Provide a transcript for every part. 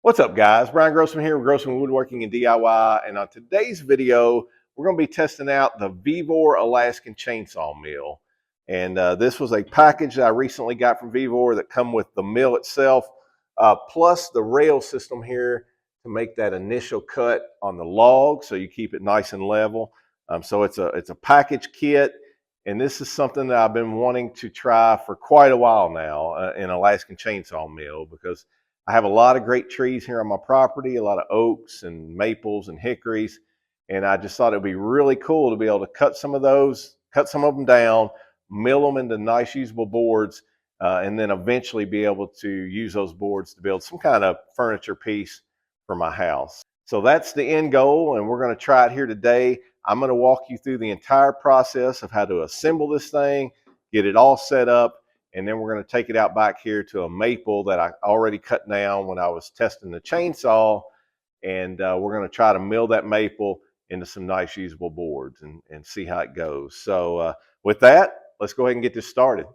What's up, guys? Brian Grossman here with Grossman Woodworking and DIY, and on today's video, we're going to be testing out the VEVOR Alaskan chainsaw mill. And this was a package that I recently got from VEVOR that come with the mill itself, plus the rail system here to make that initial cut on the log, so you keep it nice and level. So it's a package kit, and this is something that I've been wanting to try for quite a while now, an Alaskan chainsaw mill, because I have a lot of great trees here on my property, a lot of oaks and maples and hickories, and I just thought it would be really cool to be able to cut some of them down, mill them into nice usable boards, and then eventually be able to use those boards to build some kind of furniture piece for my house. So that's the end goal, and we're going to try it here today. I'm going to walk you through the entire process of how to assemble this thing, get it all set up, and then we're going to take it out back here to a maple that I already cut down when I was testing the chainsaw. And we're going to try to mill that maple into some nice usable boards and see how it goes. So with that, let's go ahead and get this started.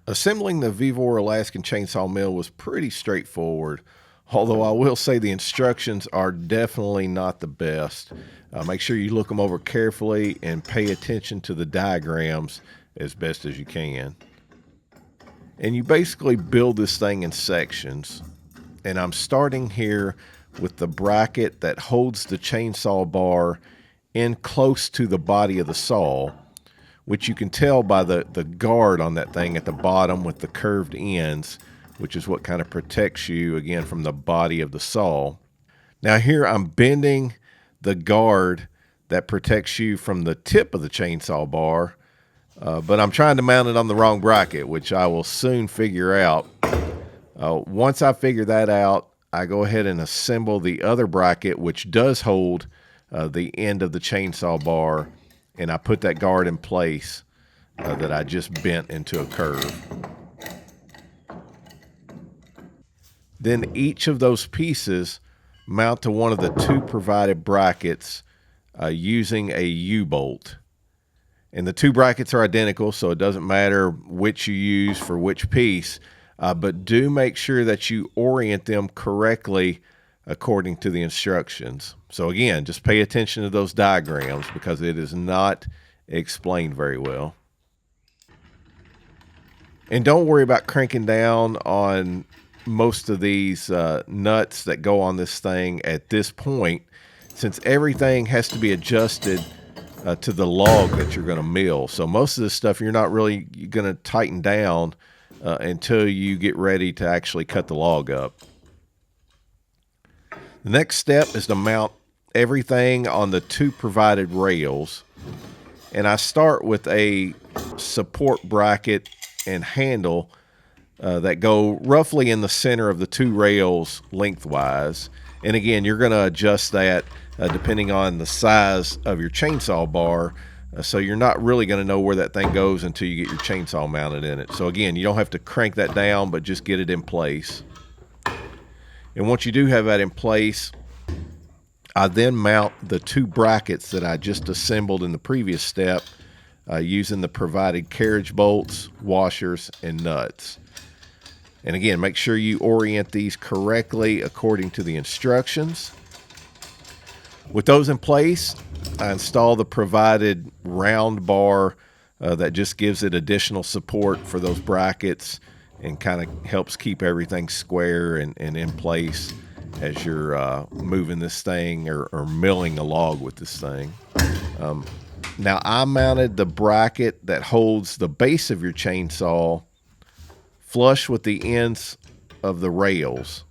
Assembling the VEVOR Alaskan chainsaw mill was pretty straightforward, although I will say the instructions are definitely not the best. Make sure you look them over carefully and pay attention to the diagrams as best as you can. And you basically build this thing in sections. And I'm starting here with the bracket that holds the chainsaw bar in close to the body of the saw, which you can tell by the guard on that thing at the bottom with the curved ends, which is what kind of protects you, again, from the body of the saw. Now here I'm bending the guard that protects you from the tip of the chainsaw bar, but I'm trying to mount it on the wrong bracket, which I will soon figure out. Once I figure that out, I go ahead and assemble the other bracket, which does hold the end of the chainsaw bar, and I put that guard in place that I just bent into a curve. Then each of those pieces mount to one of the two provided brackets using a U-bolt. And the two brackets are identical, so it doesn't matter which you use for which piece, but do make sure that you orient them correctly according to the instructions. So again, just pay attention to those diagrams because it is not explained very well. And don't worry about cranking down on most of these nuts that go on this thing at this point, since everything has to be adjusted to the log that you're going to mill. So most of this stuff you're not really going to tighten down until you get ready to actually cut the log up. The next step is to mount everything on the two provided rails. And I start with a support bracket and handle that go roughly in the center of the two rails lengthwise. And again, you're going to adjust that depending on the size of your chainsaw bar. So you're not really going to know where that thing goes until you get your chainsaw mounted in it. So again, you don't have to crank that down, but just get it in place. And once you do have that in place, I then mount the two brackets that I just assembled in the previous step using the provided carriage bolts, washers, and nuts. And again, make sure you orient these correctly according to the instructions. With those in place, I install the provided round bar that just gives it additional support for those brackets and kind of helps keep everything square and in place as you're moving this thing or milling a log with this thing. Now I mounted the bracket that holds the base of your chainsaw flush with the ends of the rails.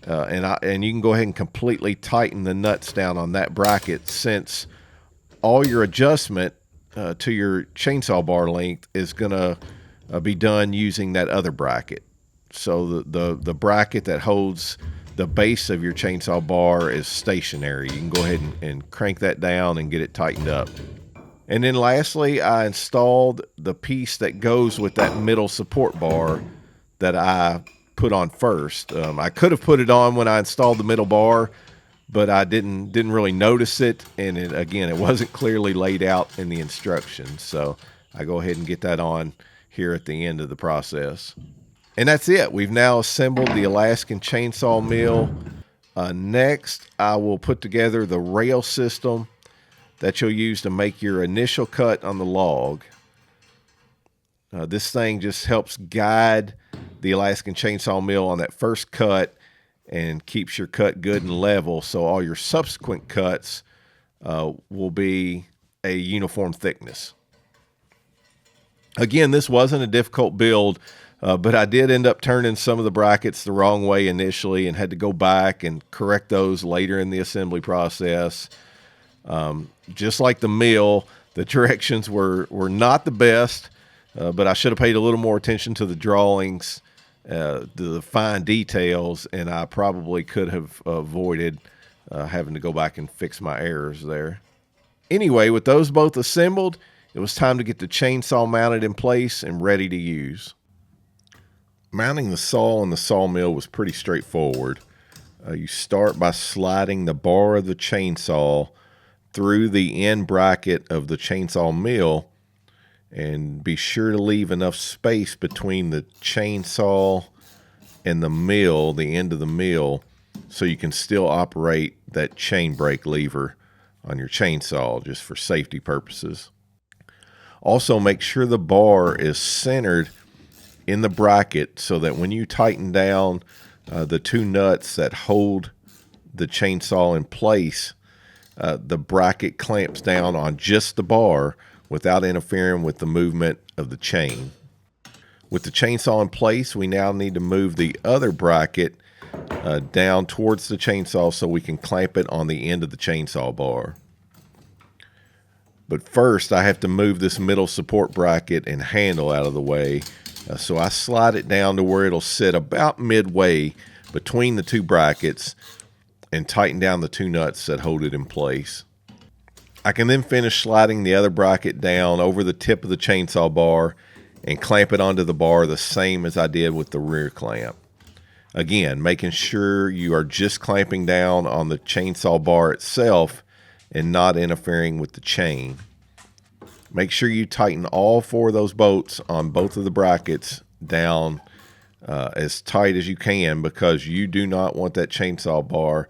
And you can go ahead and completely tighten the nuts down on that bracket, since all your adjustment to your chainsaw bar length is going to be done using that other bracket. So the bracket that holds the base of your chainsaw bar is stationary. You can go ahead and crank that down and get it tightened up. And then lastly, I installed the piece that goes with that middle support bar that I put on first. I could have put it on when I installed the middle bar, but I didn't really notice it, and it wasn't clearly laid out in the instructions. So I go ahead and get that on here at the end of the process. And that's it. We've now assembled the Alaskan chainsaw mill. Next, I will put together the rail system that you'll use to make your initial cut on the log. This thing just helps guide the Alaskan chainsaw mill on that first cut and keeps your cut good and level, so all your subsequent cuts will be a uniform thickness. Again, this wasn't a difficult build, but I did end up turning some of the brackets the wrong way initially and had to go back and correct those later in the assembly process. Just like the mill, the directions were not the best, but I should have paid a little more attention to the drawings, the fine details, and I probably could have avoided having to go back and fix my errors there. Anyway, with those both assembled, it was time to get the chainsaw mounted in place and ready to use. Mounting the saw on the sawmill was pretty straightforward. You start by sliding the bar of the chainsaw through the end bracket of the chainsaw mill, and be sure to leave enough space between the chainsaw and the mill, the end of the mill, so you can still operate that chain brake lever on your chainsaw just for safety purposes. Also, make sure the bar is centered in the bracket so that when you tighten down the two nuts that hold the chainsaw in place, the bracket clamps down on just the bar without interfering with the movement of the chain. With the chainsaw in place, we now need to move the other bracket down towards the chainsaw so we can clamp it on the end of the chainsaw bar. But first, I have to move this middle support bracket and handle out of the way. So I slide it down to where it'll sit about midway between the two brackets and tighten down the two nuts that hold it in place. I can then finish sliding the other bracket down over the tip of the chainsaw bar and clamp it onto the bar the same as I did with the rear clamp. Again, making sure you are just clamping down on the chainsaw bar itself and not interfering with the chain. Make sure you tighten all four of those bolts on both of the brackets down as tight as you can, because you do not want that chainsaw bar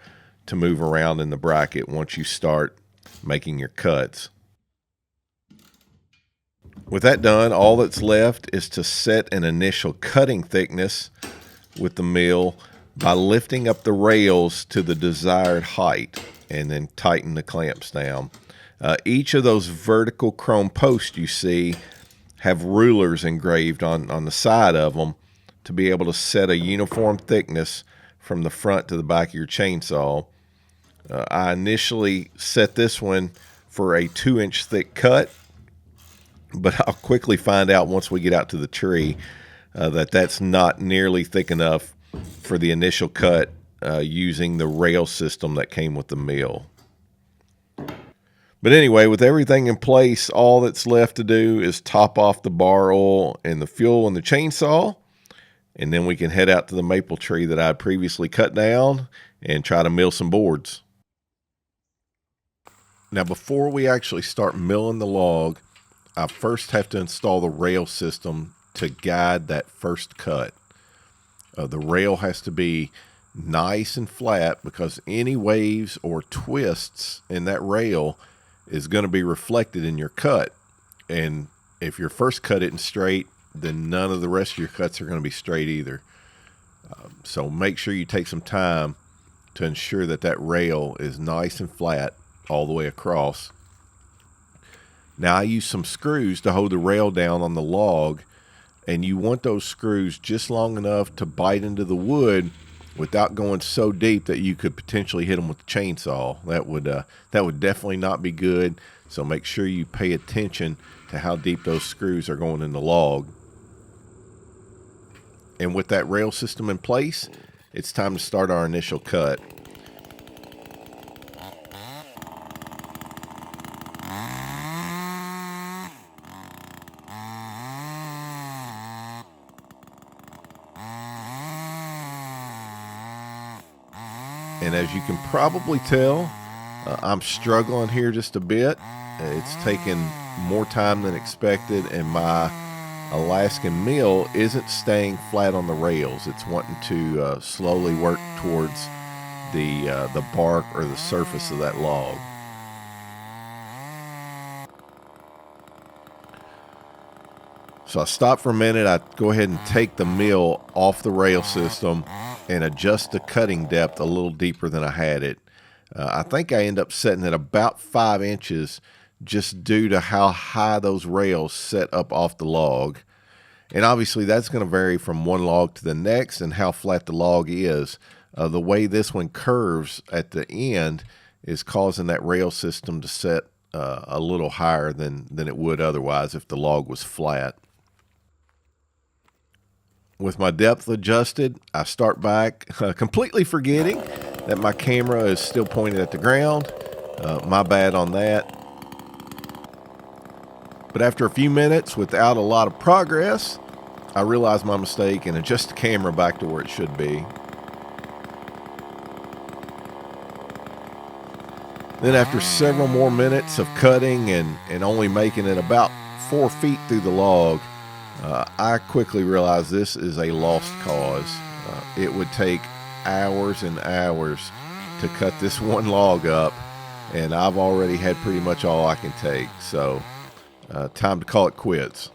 to move around in the bracket once you start making your cuts. With that done, all that's left is to set an initial cutting thickness with the mill by lifting up the rails to the desired height and then tighten the clamps down. Each of those vertical chrome posts you see have rulers engraved on the side of them to be able to set a uniform thickness from the front to the back of your chainsaw. I initially set this one for a 2-inch thick cut, but I'll quickly find out once we get out to the tree that that's not nearly thick enough for the initial cut using the rail system that came with the mill. But anyway, with everything in place, all that's left to do is top off the bar oil and the fuel in the chainsaw, and then we can head out to the maple tree that I had previously cut down and try to mill some boards. Now, before we actually start milling the log, I first have to install the rail system to guide that first cut. The rail has to be nice and flat because any waves or twists in that rail is going to be reflected in your cut. And if your first cut isn't straight, then none of the rest of your cuts are going to be straight either. So make sure you take some time to ensure that that rail is nice and flat all the way across. Now I use some screws to hold the rail down on the log, and you want those screws just long enough to bite into the wood without going so deep that you could potentially hit them with the chainsaw. That would definitely not be good. So make sure you pay attention to how deep those screws are going in the log. And with that rail system in place, it's time to start our initial cut. And as you can probably tell, I'm struggling here just a bit. It's taken more time than expected, and my Alaskan mill isn't staying flat on the rails. It's wanting to slowly work towards the bark or the surface of that log. So I stop for a minute. I go ahead and take the mill off the rail system and adjust the cutting depth a little deeper than I had it. I think I end up setting it about 5 inches just due to how high those rails set up off the log. And obviously that's going to vary from one log to the next and how flat the log is. The way this one curves at the end is causing that rail system to set a little higher than it would otherwise if the log was flat. With my depth adjusted, I start back, completely forgetting that my camera is still pointed at the ground. My bad on that. But after a few minutes, without a lot of progress, I realize my mistake and adjust the camera back to where it should be. Then after several more minutes of cutting and only making it about 4 feet through the log, I quickly realized this is a lost cause. It would take hours and hours to cut this one log up, and I've already had pretty much all I can take. So time to call it quits.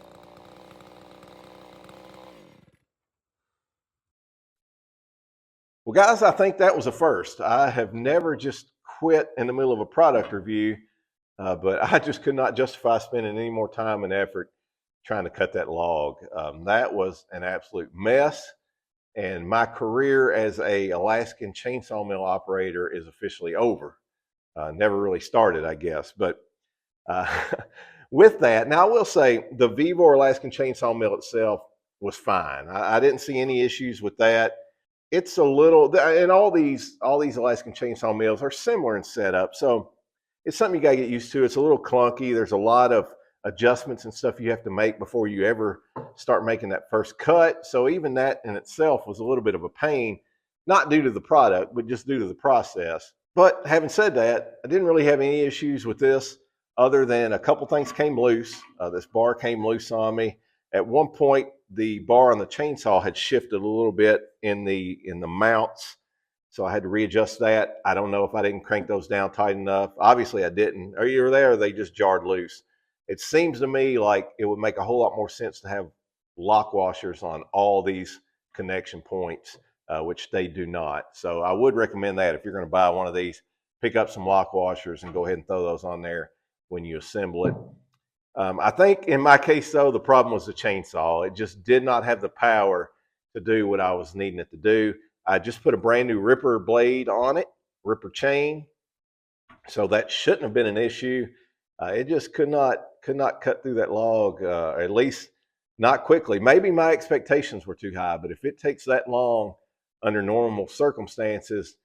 Well, guys, I think that was a first. I have never just quit in the middle of a product review, but I just could not justify spending any more time and effort trying to cut that log. That was an absolute mess. And my career as a Alaskan chainsaw mill operator is officially over. Never really started, I guess. But with that, now I will say the VEVOR Alaskan chainsaw mill itself was fine. I didn't see any issues with that. It's a little, and all these Alaskan chainsaw mills are similar in setup, so it's something you got to get used to. It's a little clunky. There's a lot of adjustments and stuff you have to make before you ever start making that first cut. So even that in itself was a little bit of a pain, not due to the product, but just due to the process. But having said that, I didn't really have any issues with this other than a couple things came loose. This bar came loose on me. At one point, the bar on the chainsaw had shifted a little bit in the mounts, so I had to readjust that. I don't know if I didn't crank those down tight enough. Obviously, I didn't. Are you there? Or they just jarred loose. It seems to me like it would make a whole lot more sense to have lock washers on all these connection points, which they do not. So I would recommend that if you're going to buy one of these, pick up some lock washers and go ahead and throw those on there when you assemble it. I think in my case, though, the problem was the chainsaw. It just did not have the power to do what I was needing it to do. I just put a brand new ripper blade on it, ripper chain, so that shouldn't have been an issue. It just could not cut through that log, at least not quickly. Maybe my expectations were too high, but if it takes that long under normal circumstances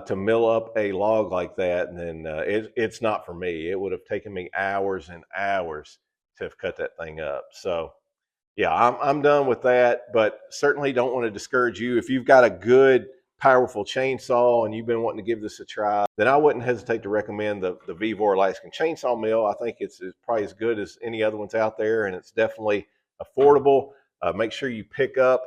to mill up a log like that, then it's not for me. It would have taken me hours and hours to have cut that thing up. So yeah, I'm done with that, but certainly don't want to discourage you. If you've got a good, powerful chainsaw and you've been wanting to give this a try, then I wouldn't hesitate to recommend the VEVOR Alaskan chainsaw mill. I think it's probably as good as any other ones out there, and it's definitely affordable. Make sure you pick up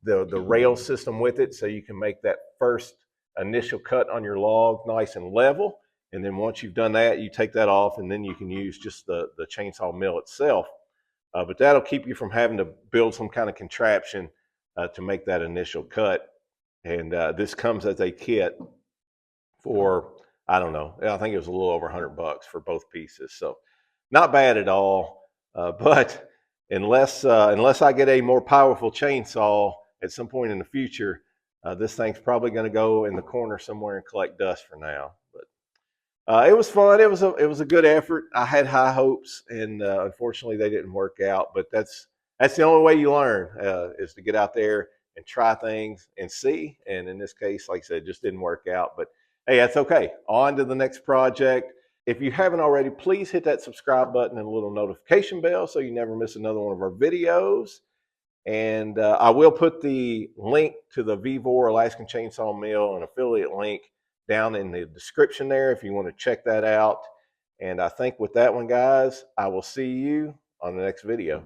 the rail system with it so you can make that first initial cut on your log nice and level. And then once you've done that, you take that off, and then you can use just the chainsaw mill itself. But that'll keep you from having to build some kind of contraption to make that initial cut. And this comes as a kit for, I don't know, I think it was a little over $100 for both pieces. So not bad at all. But unless I get a more powerful chainsaw at some point in the future, this thing's probably going to go in the corner somewhere and collect dust for now. But it was fun. It was a good effort. I had high hopes, and unfortunately, they didn't work out. But that's the only way you learn is to get out there and try things and see. And in this case, like I said, it just didn't work out. But hey, that's okay. On to the next project. If you haven't already, please hit that subscribe button and a little notification bell so you never miss another one of our videos. And I will put the link to the VEVOR Alaskan Chainsaw Mill, an affiliate link, down in the description there if you want to check that out. And I think with that one, guys, I will see you on the next video.